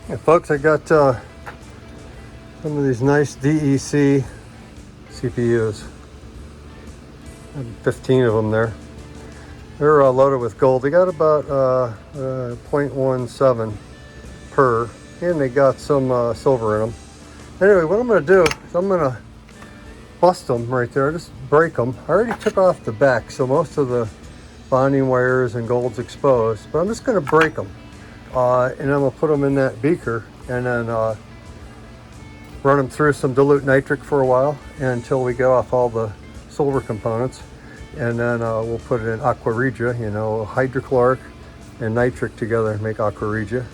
Hey folks, I got some of these nice DEC CPUs. I have 15 of them there. They're loaded with gold. They got about 0.17 per, and they got some silver in them. Anyway, what I'm going to do is I'm going to bust them right there, just break them. I already took off the back, so most of the bonding wires and gold's exposed, but I'm just going to break them. And then we'll put them in that beaker and then run them through some dilute nitric for a while until we get off all the silver components. And then we'll put it in aqua regia, you know, hydrochloric and nitric together make aqua regia.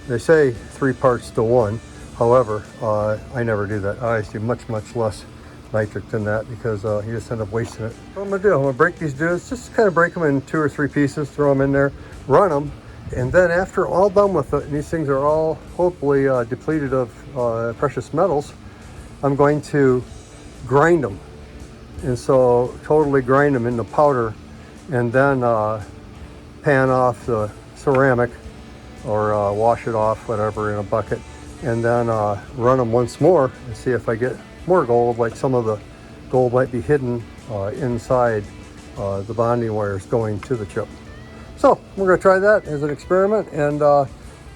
They say 3 parts to 1. However, I never do that. I do much less nitric than that because you just end up wasting it. What I'm gonna do, I'm gonna break these dudes, just kind of break them in 2 or 3 pieces, throw them in there, run them, and then after all done with it, and these things are all hopefully depleted of precious metals, I'm going to grind them. And so totally grind them into powder and then pan off the ceramic or wash it off, whatever, in a bucket, and then run them once more and see if I get more gold, like some of the gold might be hidden inside the bonding wires going to the chip. So we're going to try that as an experiment, and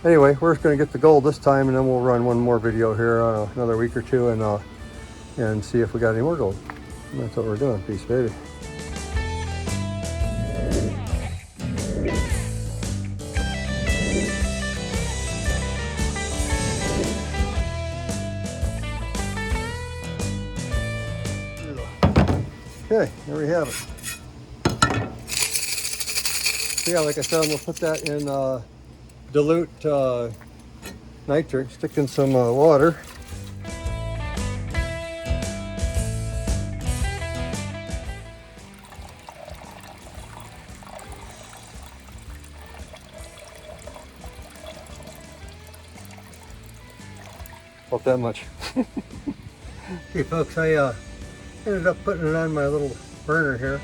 anyway, we're just going to get the gold this time, and then we'll run one more video here another week or two and see if we got any more gold. And that's what we're doing. Peace, baby. Okay, there we have it. So yeah, like I said, I'm gonna put that in dilute nitric, stick in some water. About that much. Okay folks, I ended up putting it on my little burner here.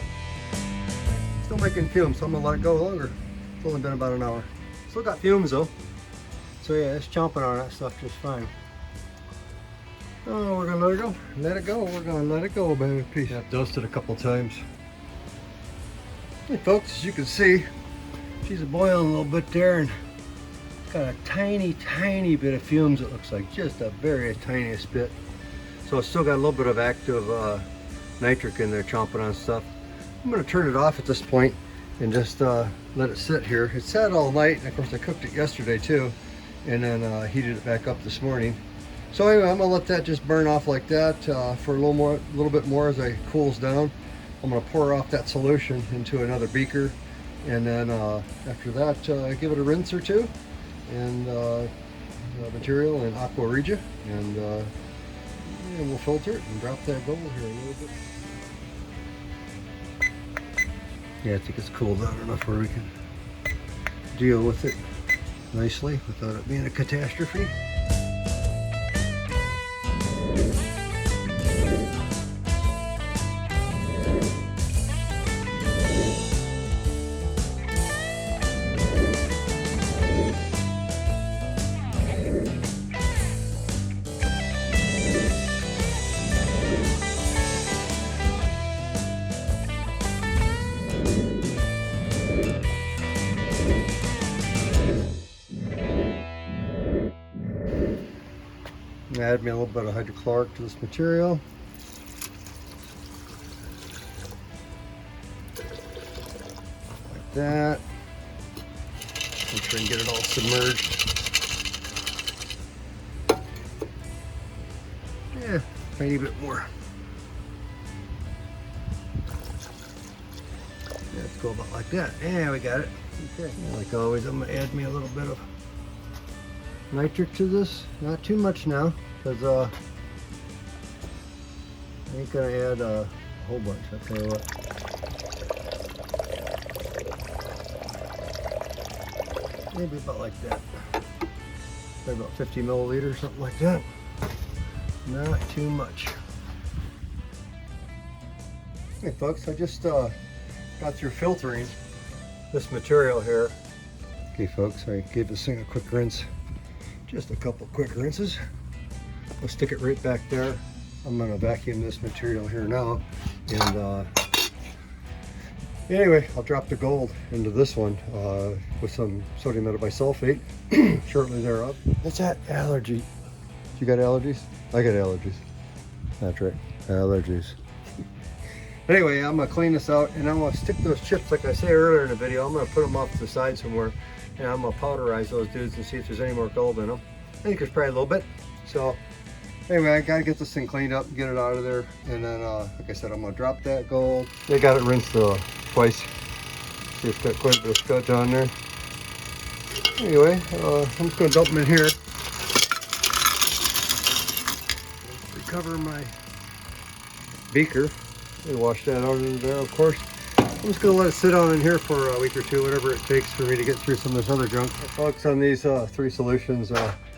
Still making fumes, so I'm gonna let it go longer. It's only been about an hour. Still got fumes though. So yeah, it's chomping on that stuff just fine. Oh, we're gonna let it go. Let it go. We're gonna let it go, baby. Peace. I've dosed it a couple times. Hey folks, as you can see, she's boiling a little bit there and got a tiny bit of fumes, it looks like. Just a very tiniest bit. So it's still got a little bit of active nitric in there chomping on stuff. I'm going to turn it off at this point and just let it sit here. It sat all night, and of course I cooked it yesterday too, and then heated it back up this morning. So anyway, I'm going to let that just burn off like that for a little bit more as it cools down. I'm going to pour off that solution into another beaker, and then after that give it a rinse or two, and material in aqua regia, and we'll filter it and drop that gold here a little bit. Yeah, I think it's cooled down enough where we can deal with it nicely without it being a catastrophe. Add me a little bit of hydrochloric to this material. Like that. Make sure I can get it all submerged. Yeah, tiny bit more. Let's go about like that. Yeah, we got it. Okay. Like always, I'm gonna add me a little bit of nitric to this. Not too much now, because I ain't gonna add a whole bunch. I'll tell you what. Maybe about like that. Maybe about 50 milliliters, something like that. Not too much. Hey folks, I just got through filtering this material here. Okay folks, I gave this thing a quick rinse. Just a couple quick rinses. We'll stick it right back there. I'm gonna vacuum this material here now. And anyway, I'll drop the gold into this one with some sodium metabisulfate shortly thereof. What's that? Allergy. You got allergies? I got allergies. That's right, allergies. Anyway, I'm gonna clean this out and I'm gonna stick those chips, like I said earlier in the video, I'm gonna put them off to the side somewhere and I'm gonna powderize those dudes and see if there's any more gold in them. I think there's probably a little bit. So anyway, I gotta get this thing cleaned up and get it out of there. And then, like I said, I'm gonna drop that gold. They got it rinsed twice. See, it's got quite a bit of scotch on there. Anyway, I'm just gonna dump them in here. Recover my beaker. Wash that out in there, of course. I'm just gonna let it sit on in here for a week or two, whatever it takes for me to get through some of this other junk. Folks, on these three solutions,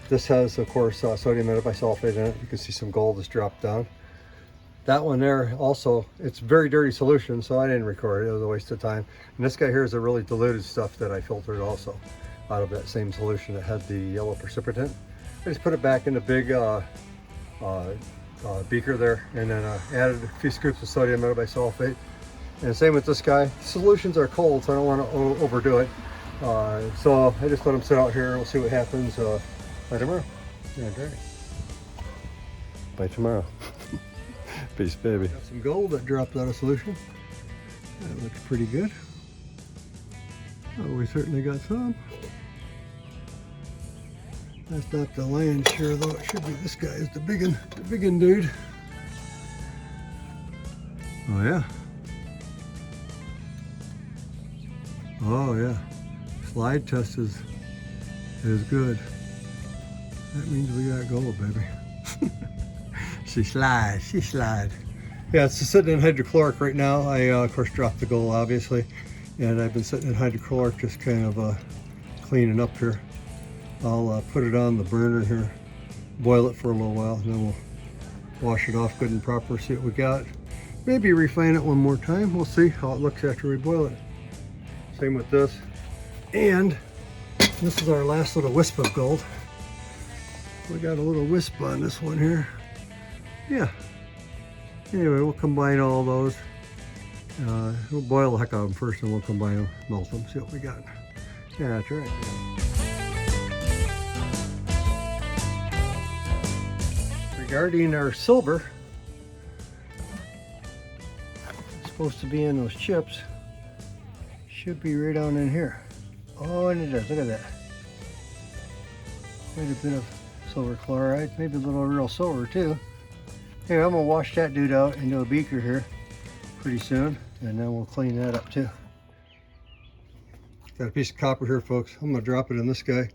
this has, of course, sodium metabisulfate in it. You can see some gold has dropped down. That one there also, it's very dirty solution, so I didn't record it. It was a waste of time. And this guy here is a really diluted stuff that I filtered also out of that same solution that had the yellow precipitant. I just put it back in the big beaker there, and then added a few scoops of sodium metabisulfate. And same with this guy. Solutions are cold, so I don't want to overdo it. So I just let them sit out here and we'll see what happens by tomorrow. Yeah, great. By tomorrow. Peace, baby. Got some gold that dropped out of solution. That looks pretty good. Oh, we certainly got some. That's not the lion's share though, it should be this guy is the big one dude. Oh yeah. Oh yeah. Slide test is good. That means we got gold, baby. She slide. Yeah, it's sitting in hydrochloric right now. I of course dropped the gold obviously. And I've been sitting in hydrochloric just kind of cleaning up here. I'll put it on the burner here, boil it for a little while, and then we'll wash it off good and proper, see what we got. Maybe refine it one more time. We'll see how it looks after we boil it. Same with this. And this is our last little wisp of gold. We got a little wisp on this one here. Yeah. Anyway, we'll combine all those. We'll boil the heck out of them first, and we'll combine them, melt them, see what we got. Yeah, that's right. Regarding our silver, it's supposed to be in those chips. Should be right down in here. Oh, and it does. Look at that. Quite a bit of silver chloride, maybe a little real silver too. Here, I'm gonna wash that dude out into a beaker here pretty soon, and then we'll clean that up too. Got a piece of copper here, folks. I'm gonna drop it in this guy.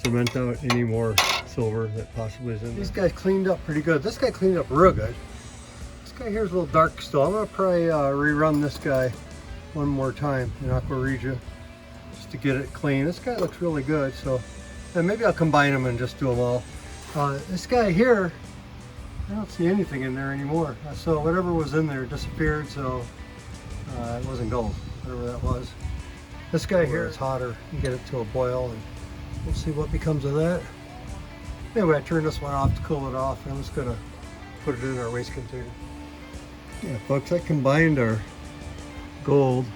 Cement out any more silver that possibly is in there. These guys cleaned up pretty good. This guy cleaned up real good. This guy here is a little dark still. I'm gonna probably rerun this guy one more time in Aqua Regia just to get it clean. This guy looks really good, so and maybe I'll combine them and just do them all. This guy here, I don't see anything in there anymore. So whatever was in there disappeared, so it wasn't gold, whatever that was. This guy here is hotter. You get it to a boil and we'll see what becomes of that. Anyway, I turned this one off to cool it off, and I'm just gonna put it in our waste container. Yeah, folks, I combined our gold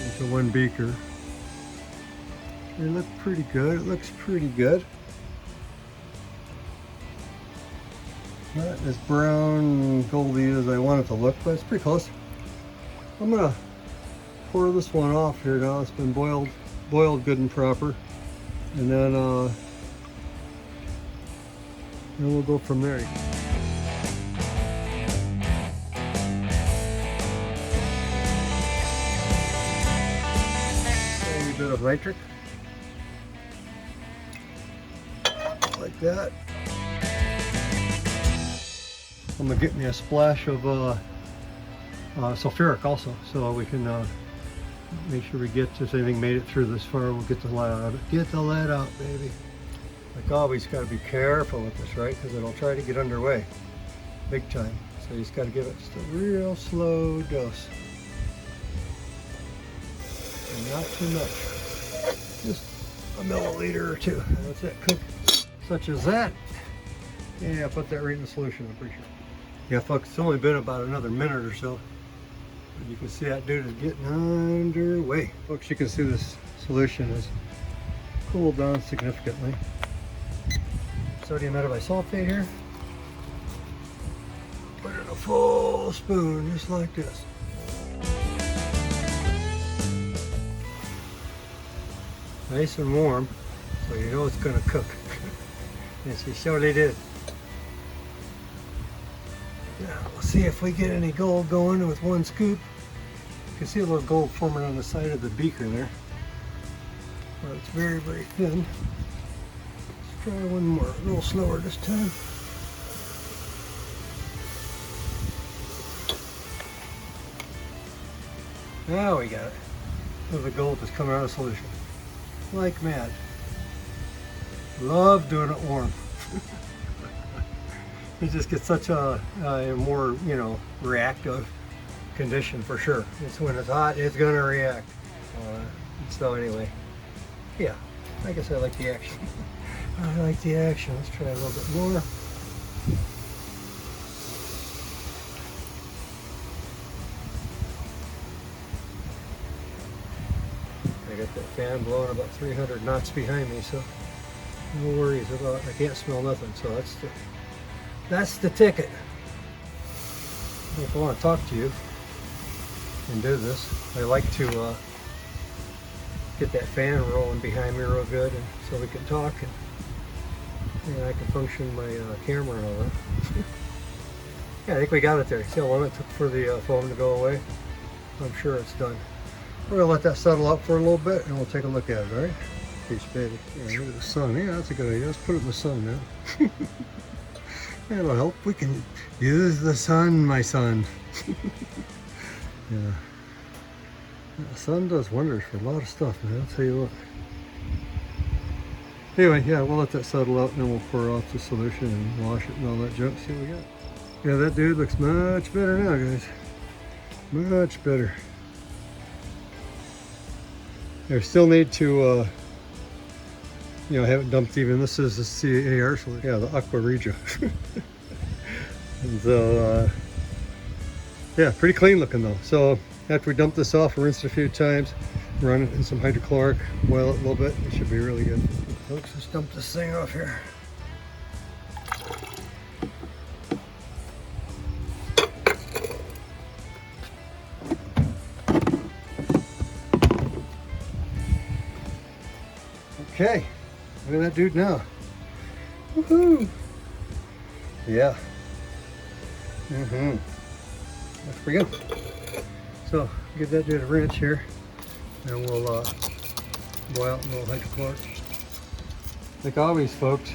into one beaker. It looked pretty good. It looks pretty good. Not as brown goldy as I want it to look, but it's pretty close. I'm gonna pour this one off here now. It's been boiled good and proper, and then we'll go from there. A bit of nitric, like that. I'm gonna get me a splash of sulfuric also, so we can make sure we get to, if anything made it through this far, we'll get the lead out of it. Get the lead out, baby. Like always, got to be careful with this, right? Because it'll try to get underway big time. So So you just got to give it just a real slow dose. And not too much. Just a milliliter or two. Let's that cook such as that. Yeah, put that right in the solution, I'm pretty sure. Yeah, folks, it's only been about another minute or so. But you can see that dude is getting underway. Folks, you can see this solution has cooled down significantly. Sodium metabisulfate here. Put in a full spoon, just like this. Nice and warm, so you know it's going to cook. And she surely did. Now, we'll see if we get any gold going with one scoop. You can see a little gold forming on the side of the beaker there. But it's very, very thin. Let's try one more, a little slower this time. Now we got it. So the gold is coming out of solution. Like mad. Love doing it warm. You just get such a more, you know, reactive condition for sure. It's when it's hot, it's gonna react. So anyway, yeah, I guess I like the action. I like the action. Let's try a little bit more. I got that fan blowing about 300 knots behind me, so no worries about it. I can't smell nothing, so that's the ticket. If I want to talk to you and do this, I like to get that fan rolling behind me real good, and so we can talk and I can function my camera and all that. Yeah, I think we got it there. See how long it took for the foam to go away? I'm sure it's done. We're gonna let that settle up for a little bit and we'll take a look at it, all right? Peace, baby. Yeah, look at the sun. Yeah, that's a good idea. Let's put it in the sun now. That'll help. We can use the sun, my son. Yeah. The sun does wonders for a lot of stuff, man. I'll tell you what. Anyway, yeah, we'll let that settle out and then we'll pour off the solution and wash it and all that junk. See what we got. Yeah, that dude looks much better now, guys. Much better. I still need to, you know, have it dumped even. This is the CAR solution. Yeah, the Aqua Regia. And so, yeah, pretty clean looking though. So after we dump this off, rinse it a few times, run it in some hydrochloric, boil it a little bit. It should be really good. Folks, let's dump this thing off here. Okay, look at that dude now. Woohoo! Yeah. That's pretty good. So, give that dude a rinse here, and we'll boil it in a little hydrochloric. Like always, folks,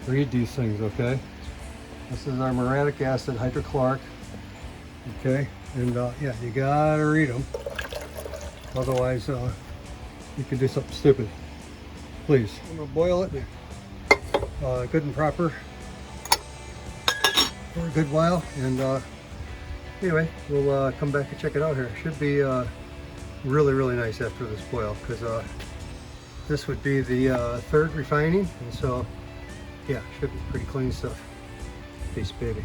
read these things, okay? This is our muriatic acid hydrochloric, okay? And yeah, you gotta read them. Otherwise, you can do something stupid. Please. I'm gonna boil it good and proper for a good while, and anyway, we'll come back and check it out here. It should be really, really nice after this boil, because this would be the third refining, and so yeah, should be pretty clean stuff. Peace, baby.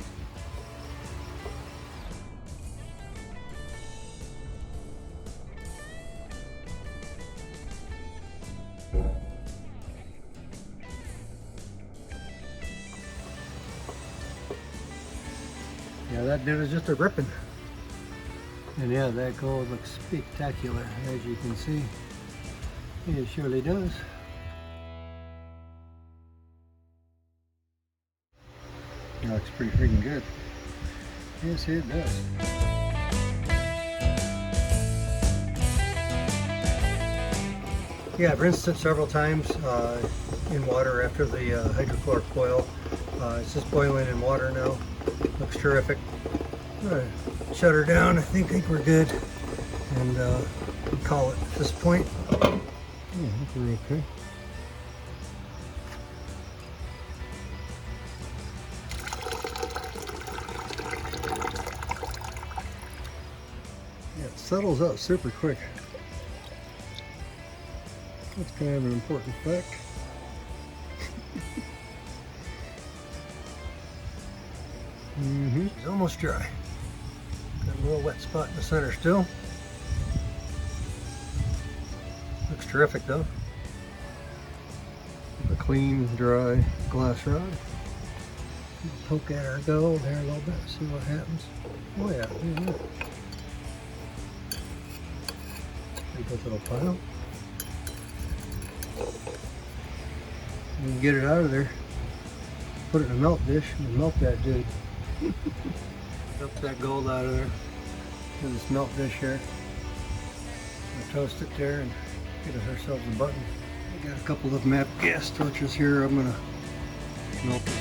Yeah, that dude is just a ripping. And yeah, that gold looks spectacular, as you can see. It surely does. It looks pretty freaking good. Yes, it does. Yeah, I've rinsed it several times in water after the hydrochloric boil. It's just boiling in water now. Looks terrific. I'm gonna shut her down. I think we're good, and call it at this point. Yeah, I think we're okay. settles out super quick. That's kind of an important fact. It's almost dry. Got a little wet spot in the center still. Looks terrific though. A clean, dry glass rod. Poke at our gold here a little bit, see what happens. Oh yeah, Take this little pile. You can get it out of there. Put it in a melt dish and melt that dude. Dump that gold out of there in this melt dish here. We'll toast it there and get us ourselves a button. We got a couple of map gas torches here. I'm gonna melt it.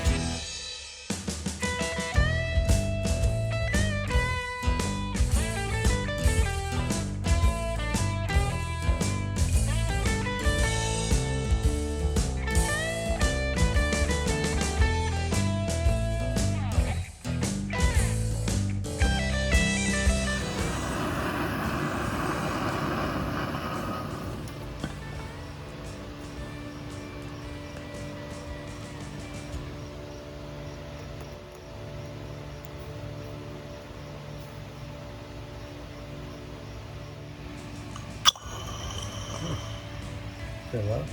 Loud.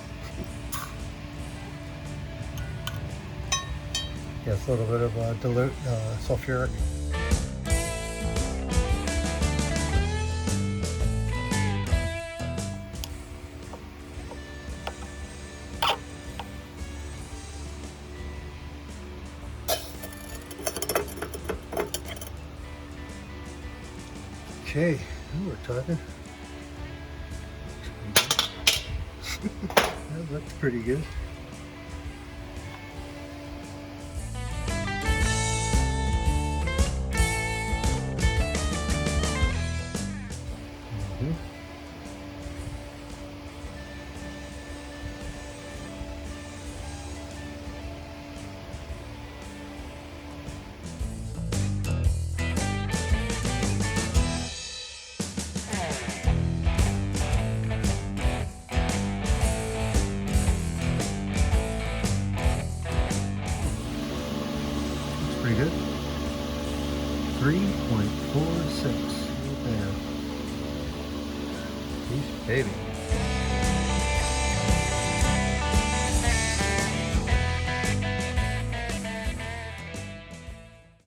Yes, a little bit of dilute sulfuric. Okay, now we're talking. That looks pretty good. Pretty good. 3.46. There. Baby.